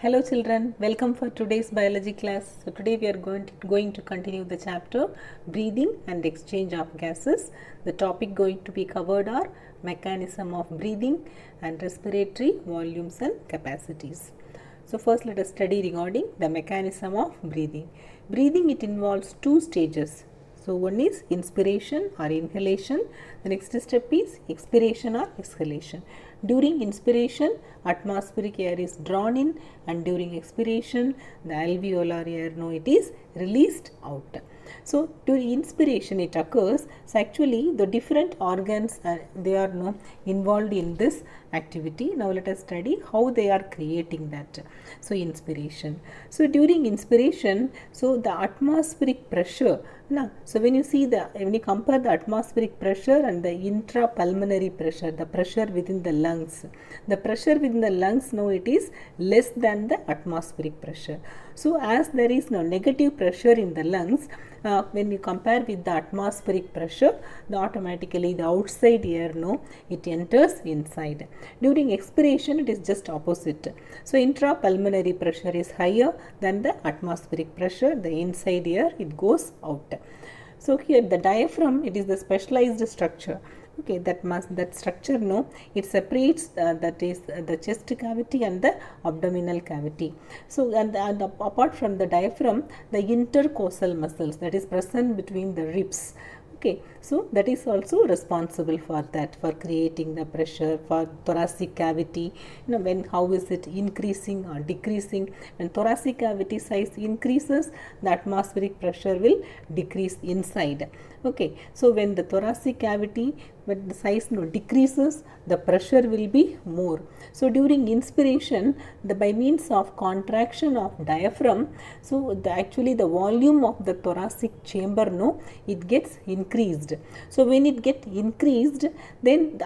Hello children, welcome for today's biology class. So today we are going to continue the chapter breathing and exchange of gases. The topic going to be covered are mechanism of breathing and respiratory volumes and capacities. So first let us study regarding the mechanism of breathing. Breathing, it involves two stages. So one is inspiration or inhalation. The next step is expiration or exhalation. During inspiration, atmospheric air is drawn in, and during expiration, the alveolar air, it is released out. So during inspiration it occurs. So actually the different organs they are involved in this activity. Now let us study how they are creating that. So inspiration. So during inspiration, so the atmospheric pressure. So when you compare the atmospheric pressure and the intrapulmonary pressure, the pressure within the lungs, the pressure within the lungs it is less than the atmospheric pressure. So as there is no negative pressure in the lungs, when you compare with the atmospheric pressure, automatically the outside air it enters inside. During expiration it is just opposite. So intrapulmonary pressure is higher than the atmospheric pressure. The inside air it goes out. So here the diaphragm, it is the specialized structure. Okay, that structure it separates that is the chest cavity and the abdominal cavity. So and apart from the diaphragm, the intercostal muscles that is present between the ribs. Okay, so that is also responsible for that, for creating the pressure for thoracic cavity. When how is it increasing or decreasing? When thoracic cavity size increases, the atmospheric pressure will decrease inside. Okay, so when the thoracic cavity, when the size decreases, the pressure will be more. So during inspiration, by means of contraction of diaphragm, so actually the volume of the thoracic chamber it gets increased. So when it gets increased, then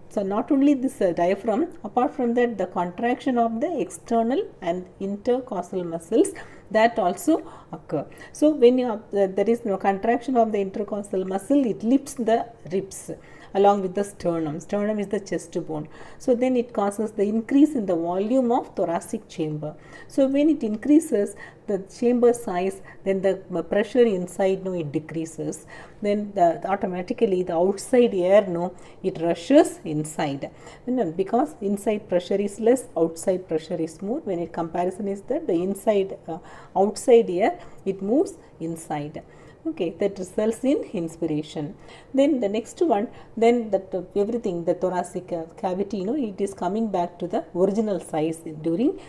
so not only this diaphragm, apart from that the contraction of the external and intercostal muscles, that also occur. So when there is contraction of the intercostal muscle, it lifts the ribs along with the sternum. Sternum is the chest bone. So then it causes the increase in the volume of thoracic chamber. So when it increases the chamber size, then the pressure inside it decreases. Then automatically the outside air it rushes inside. Because inside pressure is less, outside pressure is more. When it comparison is that the inside outside air it moves inside. Okay, that results in inspiration. Then the next one, then that everything, the thoracic cavity, it is coming back to the original size during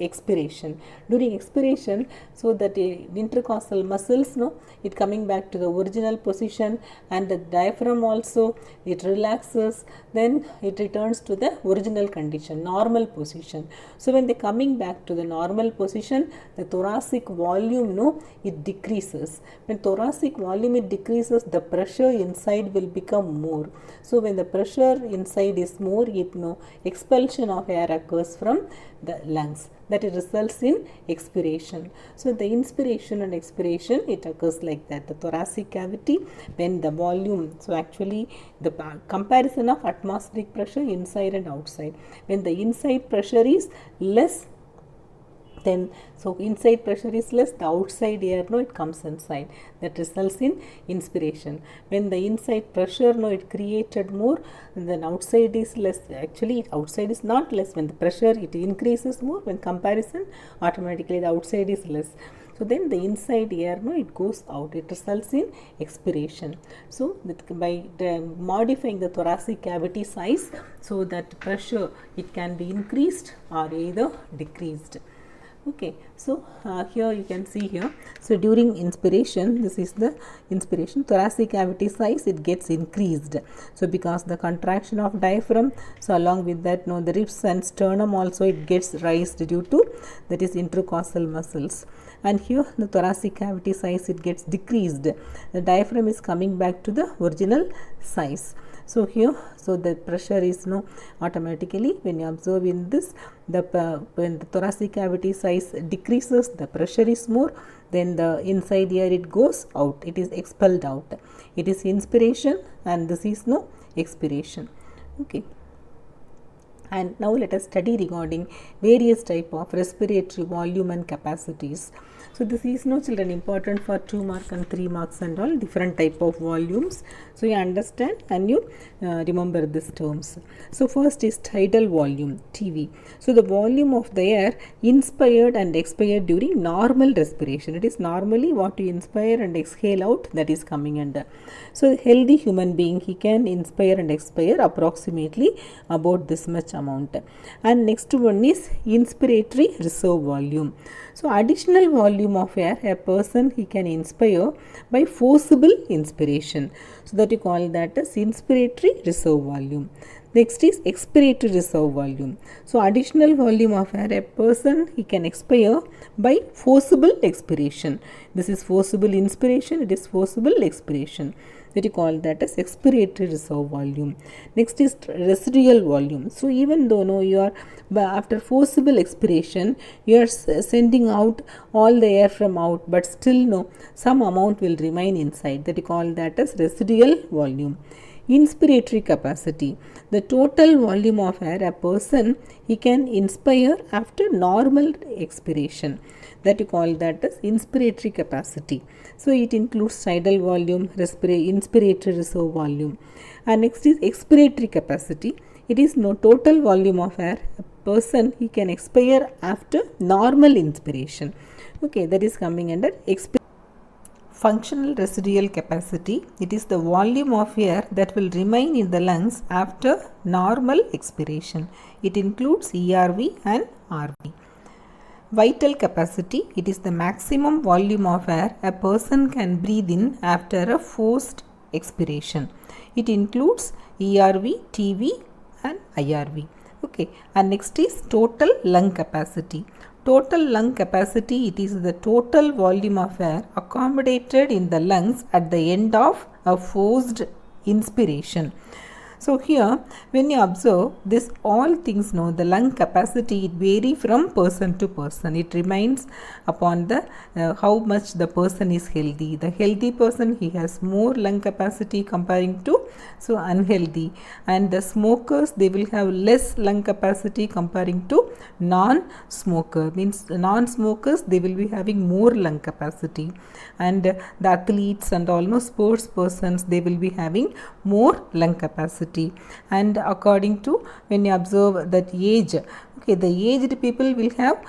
expiration. During expiration, so that intercostal muscles, it coming back to the original position, and the diaphragm also, it relaxes, then it returns to the original condition, normal position. So when they coming back to the normal position, the thoracic volume, it decreases. When thoracic volume it decreases, the pressure inside will become more. So when the pressure inside is more, expulsion of air occurs from the lungs. That it results in expiration. So the inspiration and expiration, it occurs like that. The thoracic cavity, when the volume, so actually the comparison of atmospheric pressure inside and outside. When the inside pressure is less, then so inside pressure is less, the outside air it comes inside. That results in inspiration. When the inside pressure it created more, then outside is less. Actually outside is not less. When the pressure it increases more, when comparison, automatically the outside is less. So then the inside air it goes out. It results in expiration. So that by modifying the thoracic cavity size, so that pressure it can be increased or either decreased. Okay, so here you can see here. So during inspiration, this is the inspiration, thoracic cavity size it gets increased. So because the contraction of diaphragm, so along with that the ribs and sternum also it gets raised due to that is intercostal muscles. And here the thoracic cavity size it gets decreased. The diaphragm is coming back to the original size. So here, so the pressure is automatically, when you observe in this, when the thoracic cavity size decreases, the pressure is more, then the inside air it goes out, it is expelled out. It is inspiration and this is expiration. Okay. And now let us study regarding various type of respiratory volume and capacities. So this is no children important for 2 mark and 3 marks and all different type of volumes. So you understand and you remember these terms. So first is tidal volume, TV. So the volume of the air inspired and expired during normal respiration. It is normally what you inspire and exhale out, that is coming under. So healthy human being, he can inspire and expire approximately about this much amount. And next one is inspiratory reserve volume. So additional volume of air a person he can inspire by forcible inspiration. So that you call that as inspiratory reserve volume. Next is expiratory reserve volume. So additional volume of air a person he can expire by forcible expiration. This is forcible inspiration, it is forcible expiration. That you call that as expiratory reserve volume. Next is residual volume. So even though you are after forcible expiration you are sending out all the air from out, but still some amount will remain inside. That you call that as residual volume. Inspiratory capacity, the total volume of air a person he can inspire after normal expiration. That you call that as inspiratory capacity. So it includes tidal volume, inspiratory reserve volume. And next is expiratory capacity. It is total volume of air a person he can expire after normal inspiration. Okay, that is coming under functional residual capacity. It is the volume of air that will remain in the lungs after normal expiration. It includes ERV and RV. Vital capacity, it is the maximum volume of air a person can breathe in after a forced expiration. It includes ERV, TV and IRV. Okay, and next is total lung capacity. Total lung capacity, it is the total volume of air accommodated in the lungs at the end of a forced inspiration. So here when you observe this all things the lung capacity, it vary from person to person. It remains upon the how much the person is healthy. The healthy person, he has more lung capacity comparing to unhealthy, and the smokers, they will have less lung capacity comparing to non-smoker. Means non-smokers, they will be having more lung capacity, and the athletes and almost sports persons, they will be having more lung capacity. And according to when you observe that age, okay, the aged people will have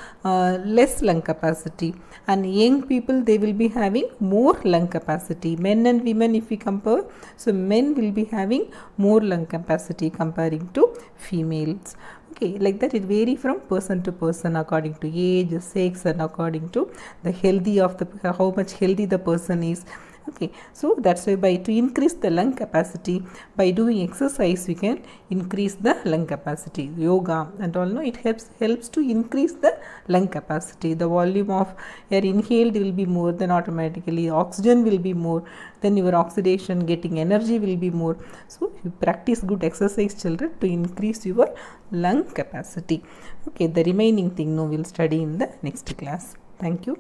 less lung capacity, and young people, they will be having more lung capacity. Men and women, if we compare, so men will be having more lung capacity comparing to females. Okay, like that it vary from person to person according to age, sex, and according to the healthy of the how much healthy the person is. Okay, so that's why to increase the lung capacity, by doing exercise we can increase the lung capacity. Yoga and all it helps to increase the lung capacity. The volume of air inhaled will be more, then automatically oxygen will be more, then your oxidation getting energy will be more. So you practice good exercise, children, to increase your lung capacity. Okay, the remaining thing we'll study in the next class. Thank you.